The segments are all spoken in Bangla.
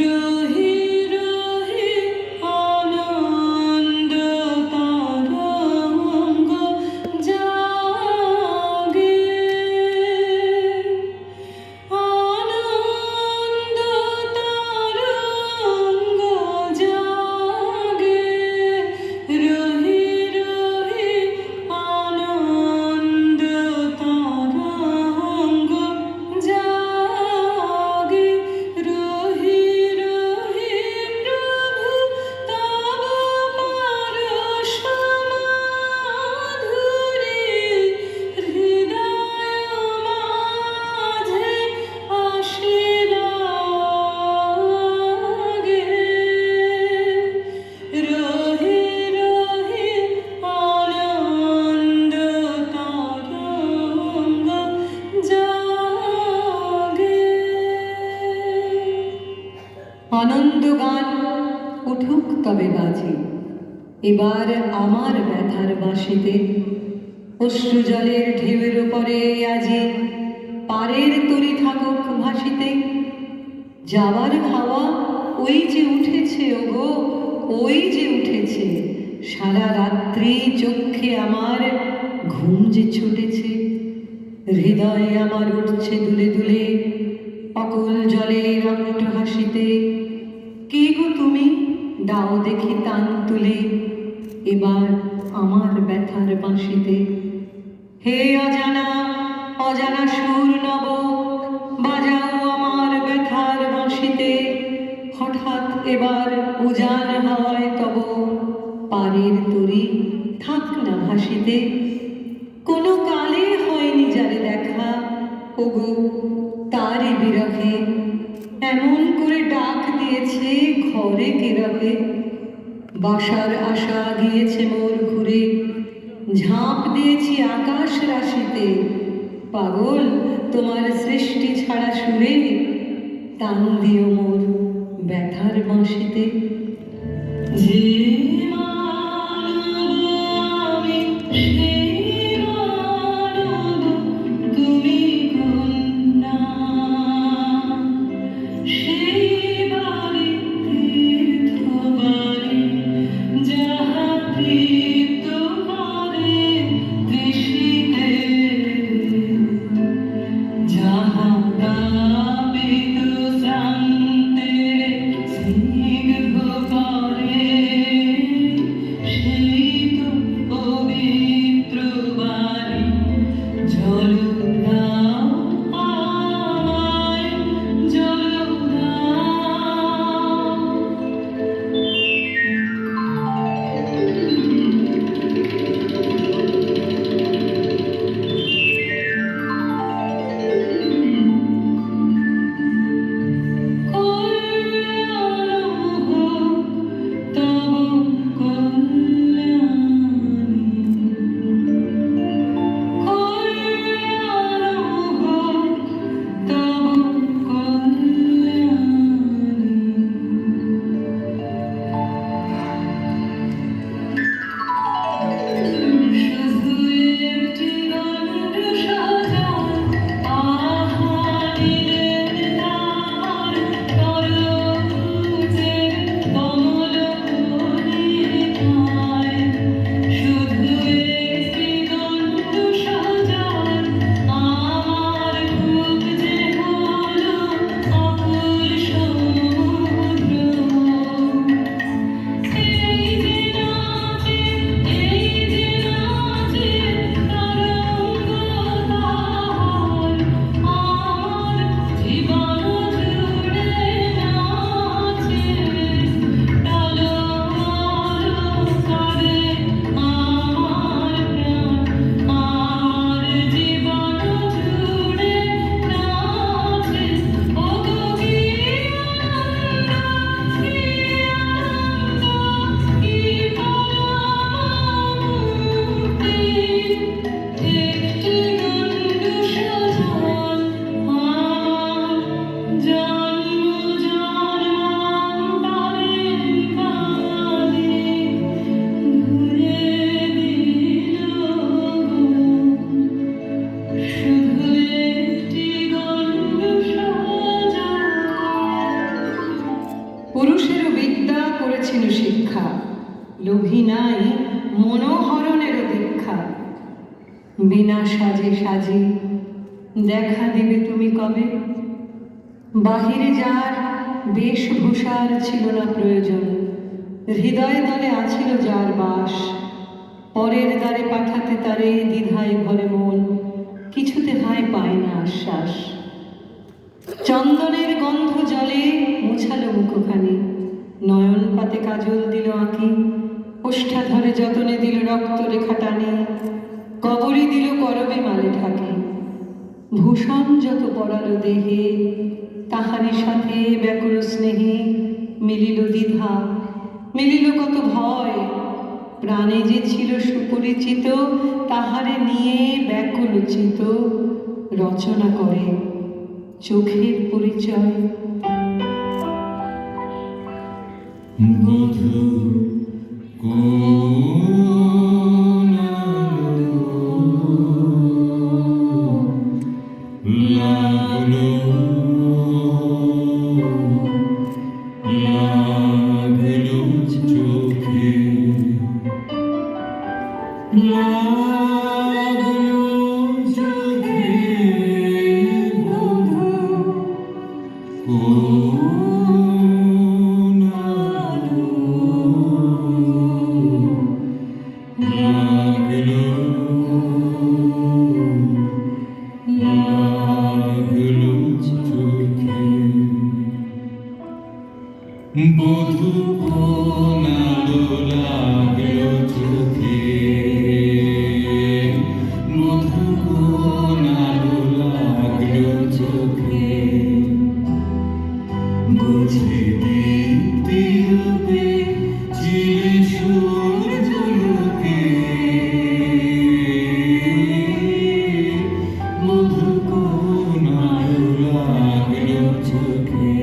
রহি রহি আনন্দ তরঙ্গ জাগে, আনন্দ তরঙ্গ জাগে, রহি রহি আনন্দ তরঙ্গ জাগে, রহি রহি প্রভু তব পরশ মাধুরী, হৃদয় মাঝে আসে লাগে, রহি রহি আনন্দ তরঙ্গ জাগে। আনন্দ গান উঠুক তবে বাজে, এবার আমার ব্যথার বাঁশিতে, অশ্রু জলের ঢেউয়ের উপরে আজি পারের তরি থাকুক ভাসিতে। যাবার হাওয়া ওই যে উঠেছে, ওগো ওই যে উঠেছে, সারা রাত্রি চক্ষে আমার ঘুম যে ছুটেছে, হৃদয়ে আমার উঠছে দুলে দুলে অকুল জলের অট্ট হাসিতে। কে গো তুমি, দাও দেখি তান তুলে এবার আমার ব্যথার বাঁশিতে। হে অজানা অজানা সুর নব, বাজাও আমার ব্যথার বাঁশিতে। হঠাৎ এবার উজান হাওয়ায় তব পারের তরি থাক না ভাসিতে। কোনো কালে হয়নি যারে দেখা, ওগো তারই বিরহে এমন করে ডাক দিয়েছে ঘরে কে রহে। বাসার আশা গিয়েছে মোর ঘুরে, ঝাঁপ দিয়েছি আকাশ রাশিতে। পাগল তোমার সৃষ্টি ছাড়া সুরে, টান দিও মোর ব্যথার বাঁশিতে। যে মানব আমি সেই মানব তুমি কন্যা, সেই বাড়ি তীর্থ বাড়ি যাহা তৃপ্ত করে তৃষিতে, যাহা তাপিত শ্রান্তের স্নিগ্ধ করে পুরুষেরও বিদ্যা করেছিল শিক্ষা, লোভী নাই মনোহরণেরও দীক্ষা। বিনা সাজে সাজে দেখা দিবে তুমি কবে? বাহিরে যার বেশভূষার ছিল না প্রয়োজন, হৃদয় তলে আছিল যার বাস। পরের দ্বারে পাঠাতে তারে দ্বিধায় ভরে মন, কিছুতে হায় পায় না আশ্বাস। চন্দনের গন্ধ জলে মুছালো মুখখানি, নয়ন পাতে কাজল দিল আঁকি, ওষ্ঠাধরে যতনে দিল রক্ত রেখা টানে, কবরী দিল করবে মালে ঢাকি। ভূষণ যত পড়ালো দেহে, তাহারি সাথে ব্যাকুল স্নেহে মিলিল দ্বিধা, মিলিল কত ভয়। প্রাণে যে ছিল সুপরিচিত, তাহারে নিয়ে ব্যাকুল চিত রচনা করে চোখের পরিচয়। বধূ কোন লাগলো লাগলো চোখে, লাগলো চোখে বধূ কোন লাগলো লাগলো চোখে। বধূ কোন লাগলো চোখে, বধূ কোন লাগলো চোখে। বুঝি দীপ্তি রূপে চিরে সূর্যলোকে, বধূ কোন লাগলো চোখে।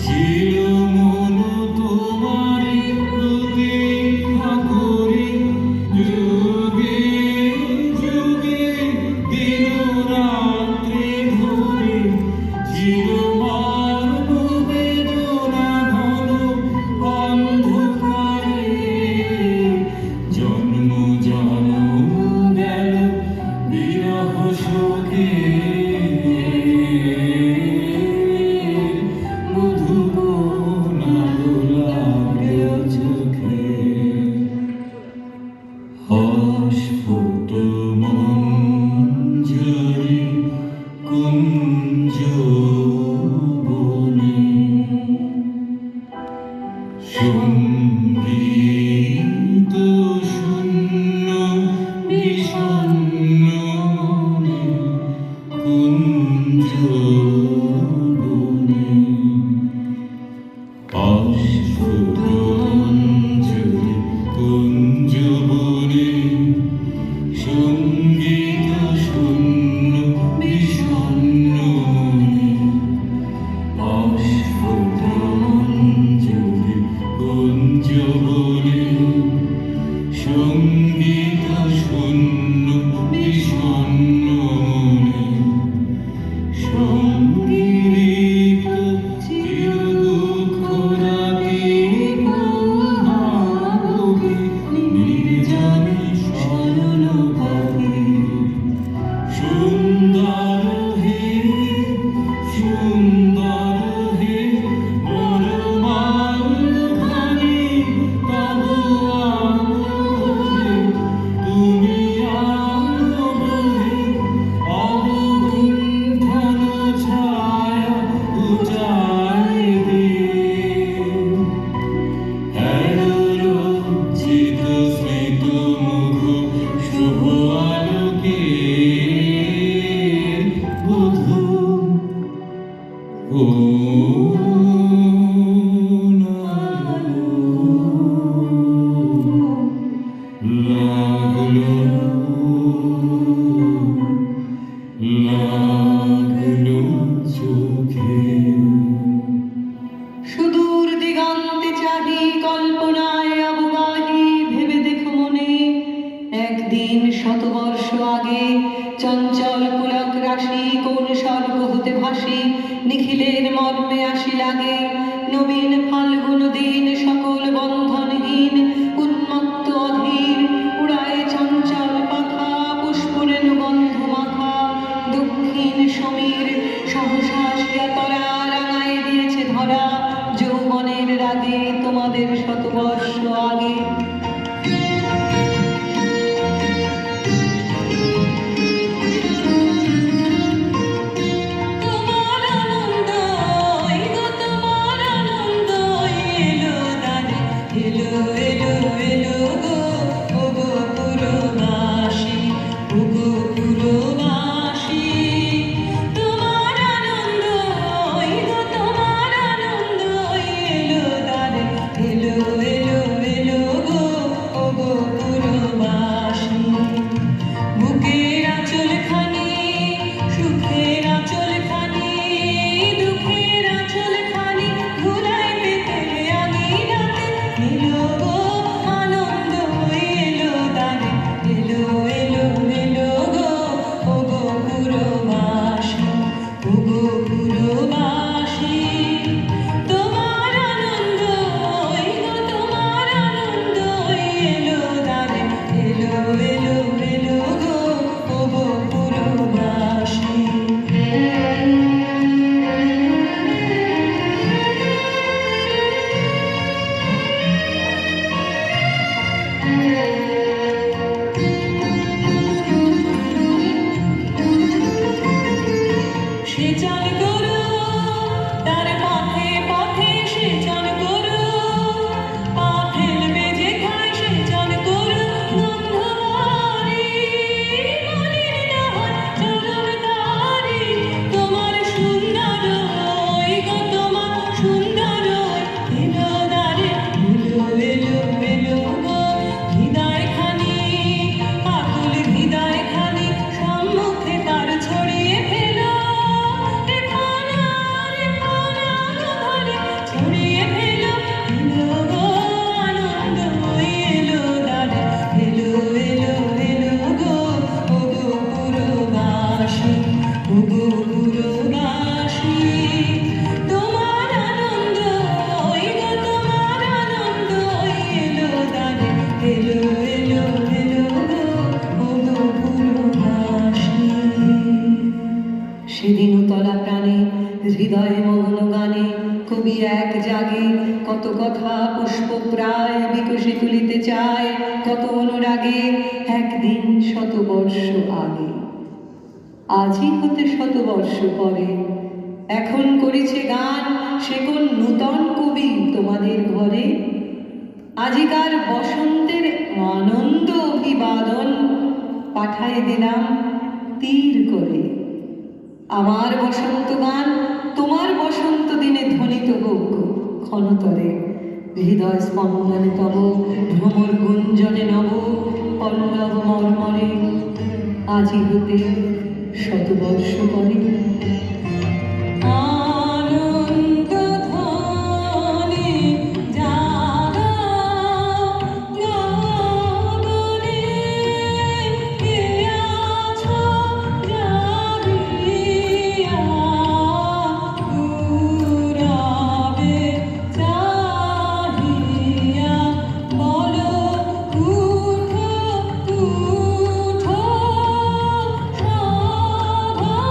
ছিল মন তোমারি প্রতীক্ষা করি, যুগে যুগে দিন রাত্রি ধরে। চিরমার্গ বেদনা ঘন অন্ধকারে, জন্ম জনম গেল বিরহ শোকে। বধূ কোন লাগলো চোখে। অস্ফুট মঞ্জরি কুঞ্জ বনে, সঙ্গীত শূন্য বিষণ্ণ মনে কুঞ্জ বনে। অস্ফুট মঞ্জরি কুঞ্জ বনে, সঙ্গীত শূন্য বিষণ্ণ মনে। অস্ফুট মঞ্জরি কুঞ্জ বনে, সঙ্গীত শূন্য বিষণ্ণ মনে। সঙ্গীত চির দুঃখ রাতি মহাবুকে, নির্জনে শয়ন পাখি। সুন্দর হে সুন্দর হে পরমাল খানি, তবু আলোরে তুমি আলো বহে। অবগুণ্ঠন ছায়া উজাড় দিয়ে, লজ্জিত স্মিত মুখ শুভ আলোকে। বধূ কোন লাগলো লাগলো চোখে। সুদূর দিগন্তে চাহি কল্পনায় অবগাহী, ভেবে দেখো মনে একদিন শতবর্ষ আগে চঞ্চল পুলক রাশি কোন স্বর্গ হতে ভাসি নিখিলের মর্মে আসি লাগে, নবীন ফাল্গুন দিন সকল বন্ধনহীন, উন্মত্ত অধীর উড়ায় চঞ্চল পাখা, পুষ্পরেণু গন্ধ মাখা দক্ষিণ সমীর, সহসা আসিয়া তরা রাঙায় দিয়েছে ধরা, যৌবনের রাগে তোমাদের শতবর্ষ আগে। তোমার আনন্দ গো, তোমার আনন্দ এলো দারে, এলো এলো এলো গো, ও গো পুরবাসী, ও গো পুরবাসী। তোমার আনন্দ গো, তোমার আনন্দ এলো দারে, এলো এলো এলো গো, ও গো পুরবাসী। বুকের আঁচলখানি সুখের আঁচলখানি, দুঃখের আঁচলখানি ধুলায় পেতে আঙিনাতে, এলো গো আনন্দ এলো দারে, এলো এলো এলো গো, ও গো পুরবাসী, ও গো পুরবাসী। তোমার আনন্দ গো, তোমার আনন্দ এলো দারে, এলো এলো এলো গো, ও গো পুরবাসী। সেচন করো তার পথে পথে, সেচন করো পা ফেলবে যে খায়, সেচন করো গন্ধবারি মলিন ডাহার চরণ তারি। তোমার সুন্দর গো, তোমার সুন্দর এলো দ্বারে, এলো এলো এলো গো, হৃদয় খানি আকুল হৃদয় খানি সম্মুখে তার ছড়িয়ে ফেলো, রেখানা রেখানা ধরে ছড়িয়ে ফেলো, এলো গো আনন্দ এলো দারে, এলো এলো এলো গো, ও গো পুরবাসী, ও গো পুরবাসী। তোমার আনন্দ গো, তোমার আনন্দ এলো দারে, এলো এলো এলো গো, ও গো পুরবাসী। সেদিন তলা প্রাণে হৃদয় মগ্ন গানে কবি এক জাগে, কত কথা পুষ্প প্রায় বিকশি তুলিতে চায়, কত অনুরাগে একদিন শতবর্ষ আগে। আজই হতে শতবর্ষ পরে, এখন করেছে গান সে কোন নূতন কবি তোমাদের ঘরে। আজিকার বসন্তের আনন্দ অভিবাদন পাঠায় দিলাম তীর করে। আমার বসন্ত গান তোমার বসন্ত দিনে ধ্বনিত হোক ক্ষণতরে, হৃদয় স্পন্দনে তব ভ্রমর গুঞ্জনে নব পল্লব মর্মরে, আজি হতে শতবর্ষ পরে। আনন্দ ধ্বনি জাগাও গগনে, কে আছো জাগিয়া, পুরাবে চাহিয়া, বলো উঠো উঠো সাধনে।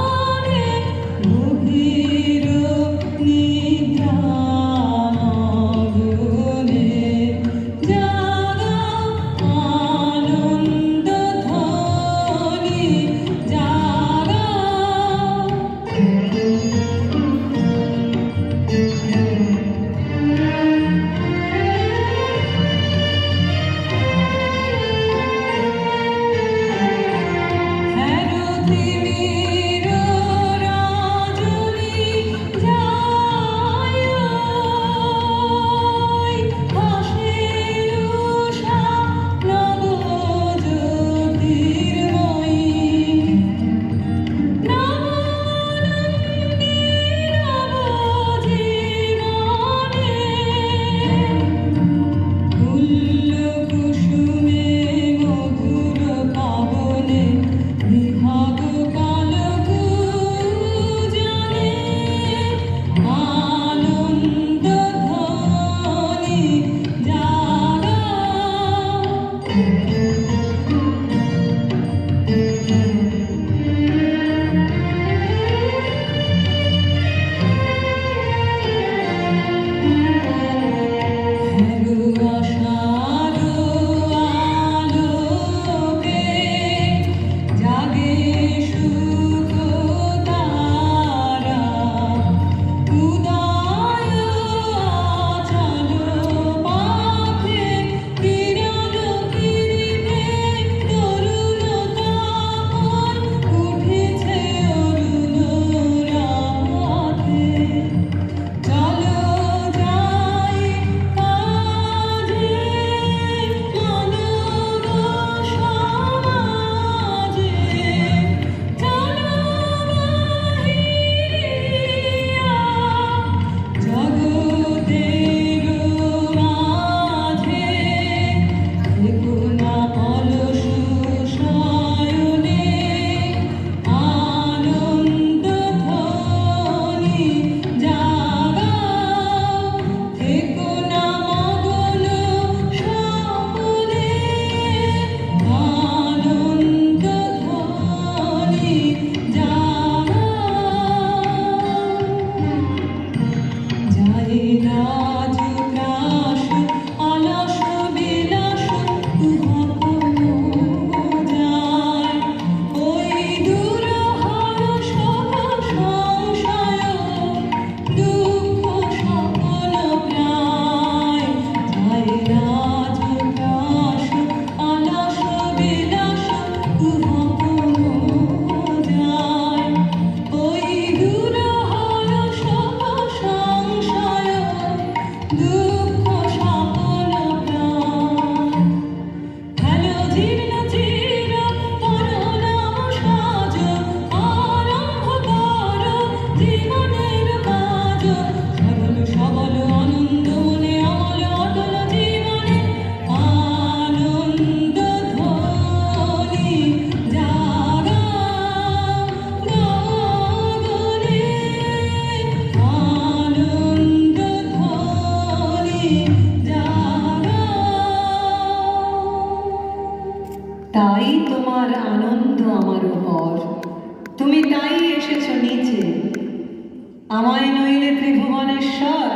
আমায় নইলে ত্রিভুবনেশ্বর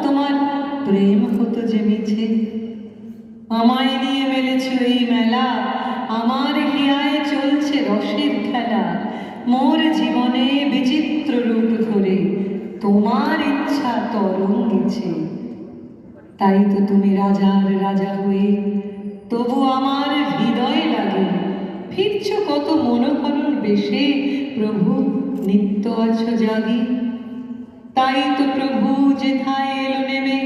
তোমার প্রেম হতো যে মিছে। আমায় নিয়ে মেলেছ এই মেলা, আমার হিয়ায় চলছে রসের খেলা। মোর জীবনে বিচিত্র রূপ ধরে তোমার ইচ্ছা তরঙ্গেছে। তাই তো তুমি রাজার রাজা হয়ে তবু আমার হৃদয় লাগে। ফিরছ কত মনোহরণ বেশে, প্রভু নিত্য আছো জাগি। তাই তো প্রভু যেথায় এলো নেমে,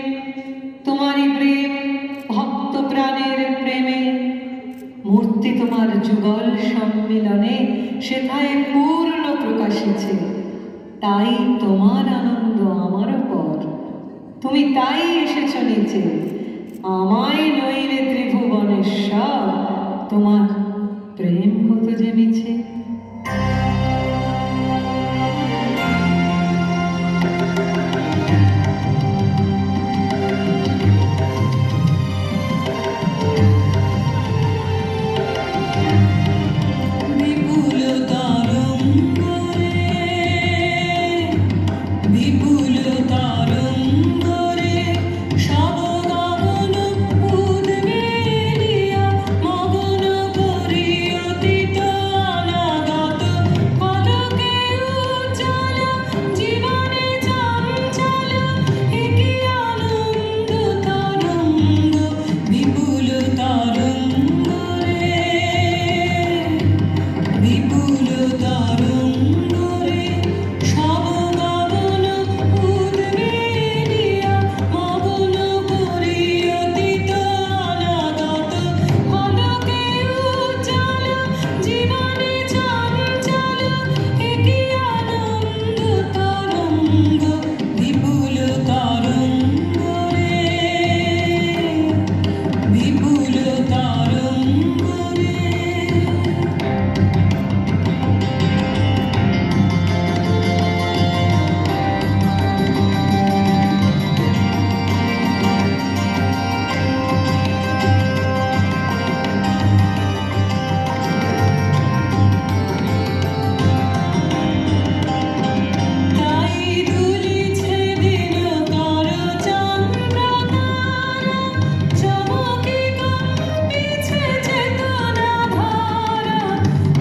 তোমারই প্রেম ভক্ত প্রাণের প্রেমে। মূর্তি তোমার যুগল সম্মিলনে সেথায় পূর্ণ প্রকাশিছে। তাই তোমার আনন্দ আমারও পর, তুমি তাই এসেছ নিচে। আমায় নইলে ত্রিভুবনেশ্বর তোমার প্রেম হতো যে মিছে। বিপুল তরঙ্গরে বিপুল তরঙ্গরে সব গগন উদ্বেলিয়া মগন করি অতীত অনাগত পলকে উজ্জ্বল জীবনে চঞ্চল এ কি আনন্দ তরঙ্গ বিপুল তরঙ্গরে বিপুল তরঙ্গরে সব গগন উদ্বেলিয়া মগন করি অতীত অনাগত পলকে উজ্জ্বল জীবনে চঞ্চল এ কি আনন্দ তরঙ্গ বিপুল তরঙ্গরে বিপুল তরঙ্গরে। তাই দুলিছে দিনকর চন্দ্রতারা, চমকে কম্পিছে চেতনা ধারা।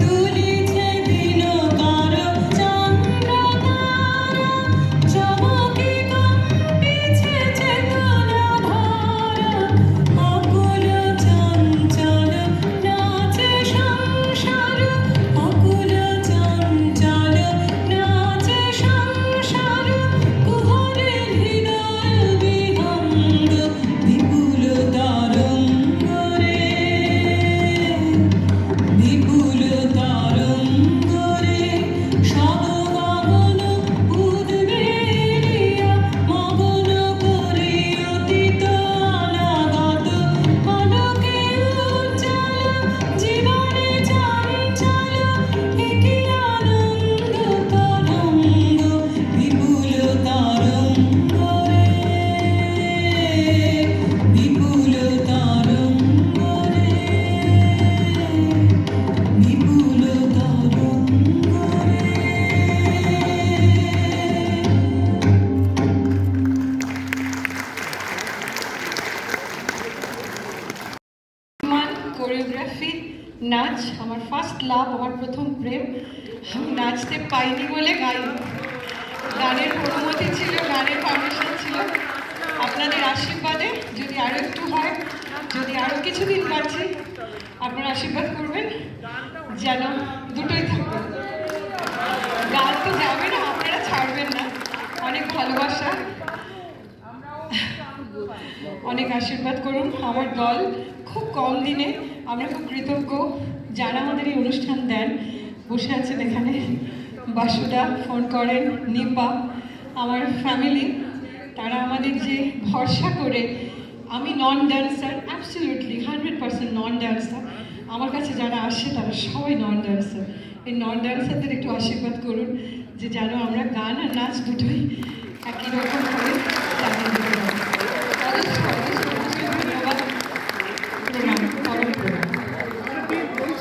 দুলিছে দিনকর চন্দ্রতারা, চমকে কম্পিছে চেতনা ধারা। অকুল চঞ্চল নাচে সংসার, অকুল চঞ্চল নাচে সংসার। কুহরে হৃদয় বিহঙ্গ বিপুল তরঙ্গরে বিপুল তরঙ্গরে সব গগন উদ্বেলিয়া মগন করি অতীত অনাগত পলকে উজ্জ্বল জীবনে চঞ্চল এ কি আনন্দ তরঙ্গ বিপুল তরঙ্গরে বিপুল তরঙ্গরে বিপুল তরঙ্গরে। কোরিওগ্রাফি, নাচ আমার ফার্স্ট লাভ, আমার প্রথম প্রেম। আমি নাচতে পাইনি বলে গাইনি। গানের অনুমতি ছিল, গানের পারমিশন ছিল। আপনাদের আশীর্বাদে যদি আরও একটু হয়, যদি আরও কিছুদিন বাঁচি, আপনারা আশীর্বাদ করবেন যেন দুটোই থাকবে। গান তো যাবে না, আপনারা ছাড়বেন না। অনেক ভালোবাসা, অনেক আশীর্বাদ করুন। আমার দল খুব কম দিনে, আমরা খুব কৃতজ্ঞ যারা আমাদের এই অনুষ্ঠান দেন। বসে আছেন এখানে বাসুদা, ফোন করেন, নিপা, আমার ফ্যামিলি, তারা আমাদের যে ভরসা করে। আমি নন ড্যান্সার, অ্যাবসলিউটলি 100% নন ড্যান্সার। আমার কাছে যারা আসে তারা সবাই নন ড্যান্সার। এই নন ড্যান্সারদের একটু আশীর্বাদ করুন যে যেন আমরা গান আর নাচ দুটোই একই রকম করে চালিয়ে দিতে পারি।